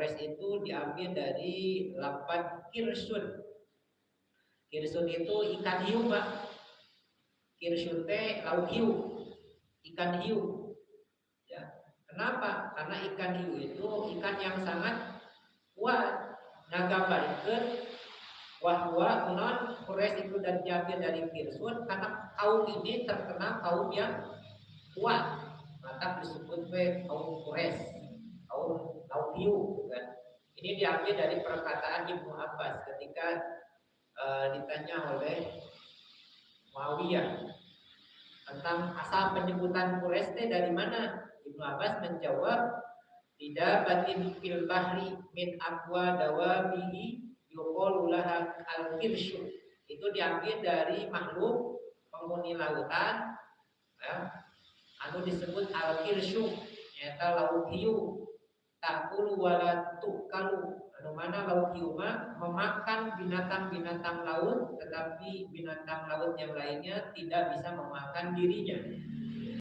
Quraisy itu diambil dari lafaz kirsun. Kirsun itu ikan hiu, Pak. Kirsun teh lauk hiu, ikan hiu. Ya. Kenapa? Karena ikan hiu itu ikan yang sangat kuat. Ngagambarikeun wahwa kunon Quraisy itu dan diambil dari kirsun karena kaum ini terkenal kaum yang kuat. Maka disebut kaum Quraisy, kaum lauk hiu, kan? Ini diambil dari perkataan Ibnu Abbas ketika ditanya oleh Muawiyah tentang asal penyebutan Quraisy dari mana. Ibnu Abbas menjawab, tidak batin fil bahri min aqwa dawabihi yuqalu laha al-kirshu. Itu diambil dari makhluk penghuni lautan, ya, anu disebut al-kirshu, yaitu lauk hiu. Takulu wala tukalu, anu mana lauk hiu memakan binatang-binatang laut, tetapi binatang laut yang lainnya tidak bisa memakan dirinya.